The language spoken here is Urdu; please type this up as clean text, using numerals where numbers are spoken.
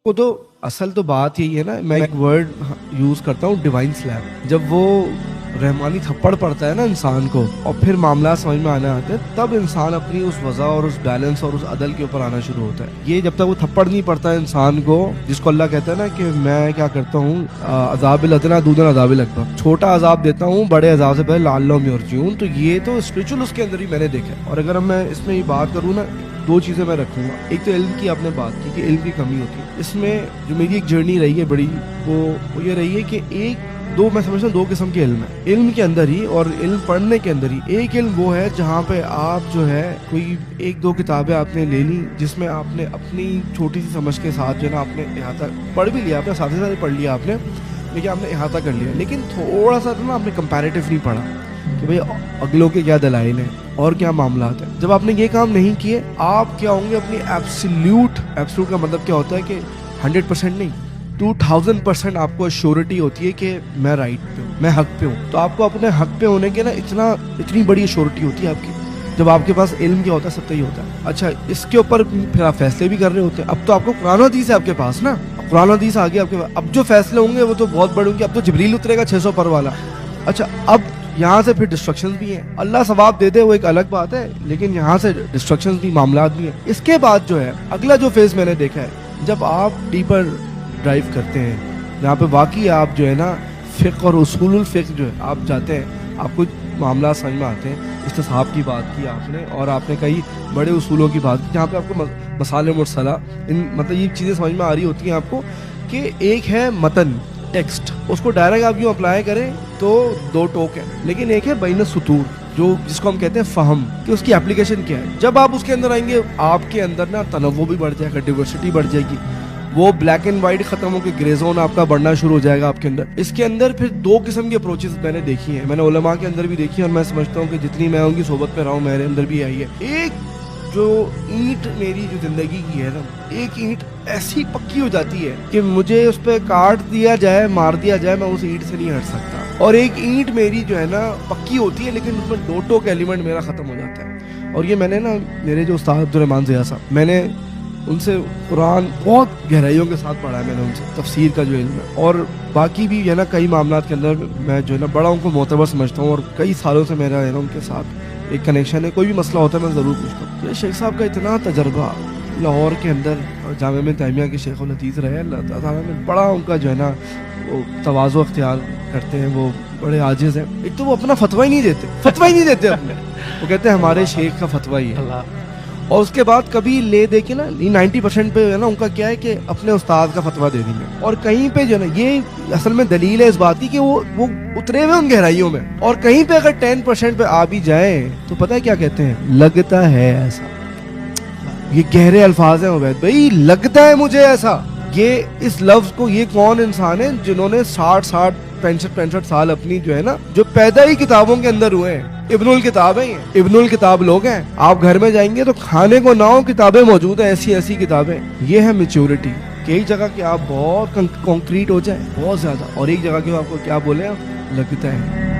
وہ تو اصل تو بات یہی ہے نا، میں ایک ورڈ یوز کرتا ہوں، ڈیوائن سلیپ. جب وہ رحمانی تھپڑ پڑتا ہے نا انسان کو اور پھر معاملات سمجھ میں آنے آتے ہیں، تب انسان اپنی اس وضع اور اس بیلنس اور اس عدل کے اوپر آنا شروع ہوتا ہے. یہ جب تک وہ تھپڑ نہیں پڑتا ہے انسان کو، جس کو اللہ کہتا ہے نا کہ میں کیا کرتا ہوں، عذاب الادنیٰ دون عذاب الاکبر، چھوٹا عذاب دیتا ہوں بڑے عذاب سے پہلے لعلہم یرجعون. تو یہ تو اسپرچل اس کے اندر ہی میں نے دیکھا ہے. اور اگر میں اس میں یہ بات کروں نا، دو چیزیں میں رکھوں گا. ایک تو علم کی آپ نے بات کی کہ علم کی کمی ہوتی ہے. اس میں جو میری ایک جرنی رہی ہے بڑی، وہ یہ رہی ہے کہ میں سمجھتا ہوں دو قسم کے علم ہے. علم کے اندر ہی اور علم پڑھنے کے اندر ہی. ایک علم وہ ہے جہاں پہ آپ جو ہے کوئی ایک دو کتابیں آپ نے لے لی، جس میں آپ نے اپنی چھوٹی سی سمجھ کے ساتھ جو ہے نا آپ نے احاطہ پڑھ بھی لیا، آپ نے ساتھ ساتھ پڑھ لیا آپ نے، لیکن آپ نے احاطہ کر لیا. لیکن تھوڑا سا نا آپ نے کمپیریٹیو نہیں پڑھا کہ بھئی اگلوں کے کیا دلائل ہیں اور کیا معاملات ہیں. جب آپ نے یہ کام نہیں کیے، آپ کیا ہوں گے اپنی ایبسلیوٹ کا مطلب کیا ہوتا ہے کہ 100% نہیں، 2000% آپ کو ایشورٹی ہوتی ہے کہ میں رائٹ پہ ہوں، میں حق پہ ہوں. تو آپ کو اپنے حق پہ ہونے کے نا اتنی بڑی ایشورٹی ہوتی ہے آپ کی. جب آپ کے پاس علم کیا ہوتا ہے، سب ہی ہوتا ہے. اچھا، اس کے اوپر پھر آپ فیصلے بھی کر رہے ہوتے ہیں. اب تو آپ کو قرآن و حدیث ہے آپ کے پاس نا، قرآن و حدیث آ گیا آپ کے پاس. اب جو فیصلے ہوں گے وہ تو بہت بڑے ہوں گے. اب تو جبریل اترے گا 600 پر والا. اچھا، اب یہاں سے پھر ڈسٹرکشنز بھی ہیں. اللہ ثواب دے دے وہ ایک الگ بات ہے، لیکن یہاں سے ڈسٹرکشنز بھی، معاملات بھی ہیں. اس کے بعد جو ہے اگلا جو فیز میں نے دیکھا ہے، جب آپ ڈیپر ڈرائیو کرتے ہیں، جہاں پہ واقعی آپ جو ہے نا فقہ اور اصول الفقہ جو ہے آپ جاتے ہیں، آپ کو معاملات سمجھ میں آتے ہیں. استصحاب کی بات کی آپ نے، اور آپ نے کئی بڑے اصولوں کی بات کی جہاں پہ آپ کو مصالح مرسلہ، مطلب یہ چیزیں سمجھ میں آ رہی ہوتی ہیں آپ کو کہ ایک ہے متن ٹیکسٹ، اس کو ڈائریکٹ آپ یوں اپلائی کریں تو دو ٹوک ہے، لیکن ایک ہے بین السطور، جس کو ہم کہتے ہیں فہم، کہ اس کی اپلیکیشن کیا ہے. جب آپ اس کے اندر آئیں گے، آپ کے اندر نا تنوع بھی بڑھ جائے گا، ڈیورسٹی بڑھ جائے گی. وہ بلیک اینڈ وائٹ ختم ہو کے گرے زون آپ کا بڑھنا شروع ہو جائے گا آپ کے اندر. اس کے اندر پھر دو قسم کے اپروچز میں نے دیکھی ہیں، میں نے علماء کے اندر بھی دیکھی ہیں، اور میں سمجھتا ہوں کہ جتنی میں ان کی صحبت پہ رہا ہوں میرے اندر بھی آئی ہے. ایک جو اینٹ میری جو زندگی کی ہے نا، ایک اینٹ ایسی پکی ہو جاتی ہے کہ مجھے اس پہ کاٹ دیا جائے، مار دیا جائے، میں اس اینٹ سے نہیں ہٹ سکتا. اور ایک اینٹ میری جو ہے نا پکی ہوتی ہے، لیکن اس میں دو ٹوک ایلیمنٹ میرا ختم ہو جاتا ہے. اور یہ میں نے نا، میرے جو استاد عبدالرحمان ضیاء صاحب، میں نے ان سے قرآن بہت گہرائیوں کے ساتھ پڑھا ہے. میں نے ان سے تفسیر کا جو علم ہے، اور باقی بھی ہے نا کئی معاملات کے اندر میں جو ہے نا بڑا ان کو معتبر سمجھتا ہوں، اور کئی سالوں سے میرا ہے نا ان کے ساتھ ایک کنیکشن ہے. کوئی بھی مسئلہ ہوتا ہے میں ضرور پوچھتا ہوں. یہ شیخ صاحب کا اتنا تجربہ لاہور کے اندر، جامعہ میں تیمیہ کے شیخ الحدیث رہے، اللہ تعالیٰ نے بڑا ان کا جو ہے نا وہ تواضع اختیار کرتے ہیں، وہ بڑے عاجز ہیں. ایک تو وہ اپنا فتویٰ ہی نہیں دیتے اپنے، وہ کہتے ہیں ہمارے شیخ کا فتویٰ ہی ہے. اور اس کے بعد کبھی لے دے کے نا 90% پہ ہے نا ان کا کیا ہے کہ اپنے استاد کا فتویٰ دے دیں گے. اور کہیں پہ جو ہے نا، یہ اصل میں دلیل ہے اس بات کی کہ وہ اترے ہوئے ان گہرائیوں میں. اور کہیں پہ اگر 10% پہ آ بھی جائیں تو پتہ ہے کیا کہتے ہیں، لگتا ہے ایسا. یہ گہرے الفاظ ہیں عبید بھائی، لگتا ہے مجھے ایسا. یہ اس لفظ کو، یہ کون انسان ہے جنہوں نے 60 65 سال اپنی جو ہے نا، جو پیدا ہی کتابوں کے اندر ہوئے ہیں. ابن الکتاب ہیں، یہ ابن الکتاب لوگ ہیں. آپ گھر میں جائیں گے تو کھانے کو نہ ہو کتابیں موجود ہیں، ایسی کتابیں. یہ ہے میچورٹی، کہ ایک جگہ کہ آپ بہت کنکریٹ ہو جائیں بہت زیادہ، اور ایک جگہ کہ آپ کو کیا بولیں، آپ لگتا ہے.